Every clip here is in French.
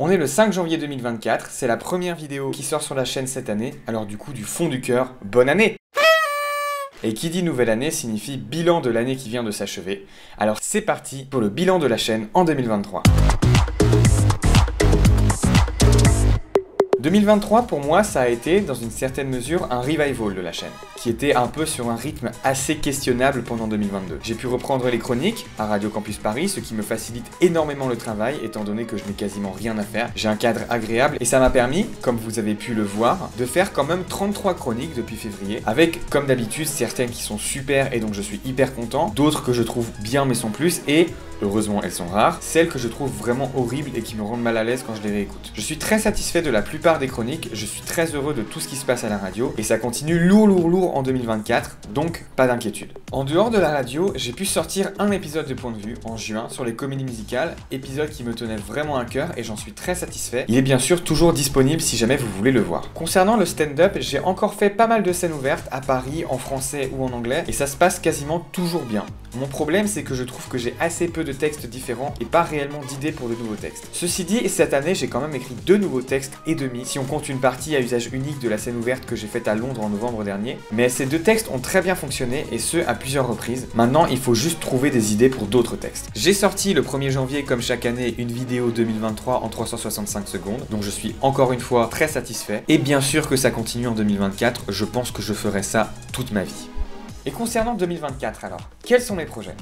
On est le 5 janvier 2024, c'est la première vidéo qui sort sur la chaîne cette année, alors du coup du fond du cœur, bonne année! Et qui dit nouvelle année signifie bilan de l'année qui vient de s'achever. Alors c'est parti pour le bilan de la chaîne en 2023. 2023 pour moi ça a été dans une certaine mesure un revival de la chaîne, qui était un peu sur un rythme assez questionnable pendant 2022. J'ai pu reprendre les chroniques à Radio Campus Paris, ce qui me facilite énormément le travail étant donné que je n'ai quasiment rien à faire. J'ai un cadre agréable et ça m'a permis, comme vous avez pu le voir, de faire quand même 33 chroniques depuis février, avec comme d'habitude certaines qui sont super et donc je suis hyper content, d'autres que je trouve bien mais sans plus et heureusement elles sont rares, celles que je trouve vraiment horribles et qui me rendent mal à l'aise quand je les réécoute. Je suis très satisfait de la plupart des chroniques, je suis très heureux de tout ce qui se passe à la radio et ça continue lourd en 2024, donc pas d'inquiétude. En dehors de la radio, j'ai pu sortir un épisode de Point de Vue en juin sur les comédies musicales, épisode qui me tenait vraiment à cœur et j'en suis très satisfait. Il est bien sûr toujours disponible si jamais vous voulez le voir. Concernant le stand-up, j'ai encore fait pas mal de scènes ouvertes à Paris, en français ou en anglais et ça se passe quasiment toujours bien. Mon problème c'est que je trouve que j'ai assez peu de textes différents et pas réellement d'idées pour de nouveaux textes. Ceci dit, cette année j'ai quand même écrit 2 nouveaux textes et demi, si on compte une partie à usage unique de la scène ouverte que j'ai faite à Londres en novembre dernier, mais ces 2 textes ont très bien fonctionné et ce à plusieurs reprises. Maintenant il faut juste trouver des idées pour d'autres textes. J'ai sorti le 1er janvier comme chaque année une vidéo 2023 en 365 secondes, donc je suis encore une fois très satisfait et bien sûr que ça continue en 2024, je pense que je ferai ça toute ma vie. Et concernant 2024 alors, quels sont mes projets ?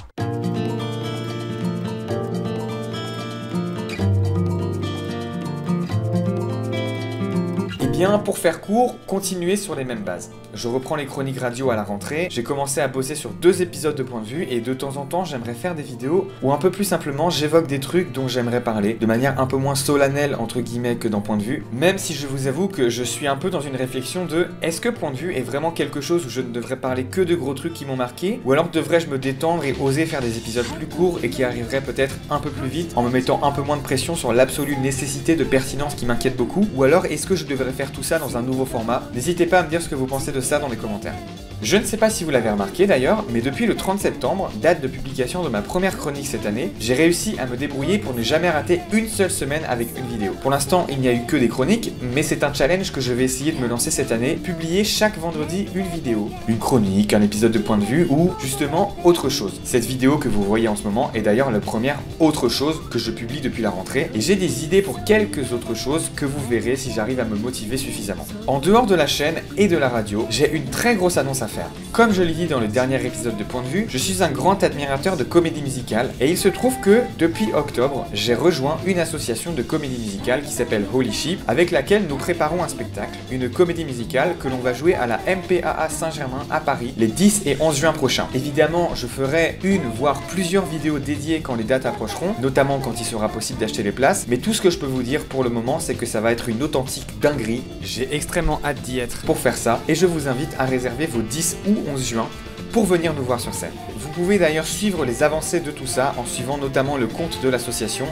Bien, pour faire court, continuer sur les mêmes bases. Je reprends les chroniques radio à la rentrée, j'ai commencé à bosser sur 2 épisodes de Point de Vue et de temps en temps j'aimerais faire des vidéos où un peu plus simplement j'évoque des trucs dont j'aimerais parler, de manière un peu moins solennelle entre guillemets que dans Point de Vue, même si je vous avoue que je suis un peu dans une réflexion de est-ce que Point de Vue est vraiment quelque chose où je ne devrais parler que de gros trucs qui m'ont marqué, ou alors devrais-je me détendre et oser faire des épisodes plus courts et qui arriveraient peut-être un peu plus vite en me mettant un peu moins de pression sur l'absolue nécessité de pertinence qui m'inquiète beaucoup, ou alors est-ce que je devrais faire tout ça dans un nouveau format? N'hésitez pas à me dire ce que vous pensez de ça dans les commentaires. Je ne sais pas si vous l'avez remarqué d'ailleurs, mais depuis le 30 septembre, date de publication de ma première chronique cette année, j'ai réussi à me débrouiller pour ne jamais rater une seule semaine avec une vidéo. Pour l'instant, il n'y a eu que des chroniques, mais c'est un challenge que je vais essayer de me lancer cette année, publier chaque vendredi une vidéo, une chronique, un épisode de Point de Vue ou justement autre chose. Cette vidéo que vous voyez en ce moment est d'ailleurs la première autre chose que je publie depuis la rentrée et j'ai des idées pour quelques autres choses que vous verrez si j'arrive à me motiver suffisamment. En dehors de la chaîne et de la radio, j'ai une très grosse annonce à faire. Comme je l'ai dit dans le dernier épisode de Point de Vue, je suis un grand admirateur de comédie musicale et il se trouve que depuis octobre, j'ai rejoint une association de comédie musicale qui s'appelle Holy Sheep, avec laquelle nous préparons un spectacle, une comédie musicale que l'on va jouer à la MPAA Saint-Germain à Paris les 10 et 11 juin prochains. Évidemment, je ferai une voire plusieurs vidéos dédiées quand les dates approcheront, notamment quand il sera possible d'acheter les places, mais tout ce que je peux vous dire pour le moment, c'est que ça va être une authentique dinguerie. J'ai extrêmement hâte d'y être pour faire ça et je vous invite à réserver vos 10 ou 11 juin pour venir nous voir sur scène. Vous pouvez d'ailleurs suivre les avancées de tout ça en suivant notamment le compte de l'association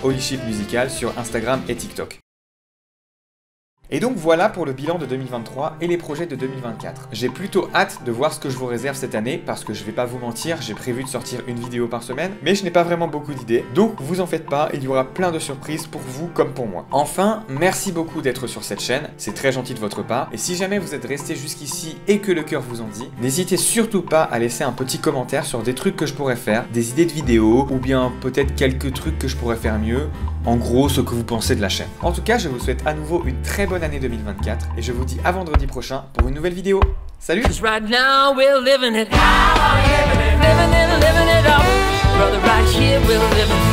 @holyshipmusical sur Instagram et TikTok. Et donc voilà pour le bilan de 2023 et les projets de 2024. J'ai plutôt hâte de voir ce que je vous réserve cette année parce que je vais pas vous mentir, j'ai prévu de sortir une vidéo par semaine, mais je n'ai pas vraiment beaucoup d'idées. Donc vous en faites pas, il y aura plein de surprises pour vous comme pour moi. Enfin, merci beaucoup d'être sur cette chaîne, c'est très gentil de votre part. Et si jamais vous êtes resté jusqu'ici et que le cœur vous en dit, n'hésitez surtout pas à laisser un petit commentaire sur des trucs que je pourrais faire, des idées de vidéos ou bien peut-être quelques trucs que je pourrais faire mieux. En gros, ce que vous pensez de la chaîne. En tout cas, je vous souhaite à nouveau une très bonne année 2024 et je vous dis à vendredi prochain pour une nouvelle vidéo. Salut! Right now we're living it. Brother, right here we're living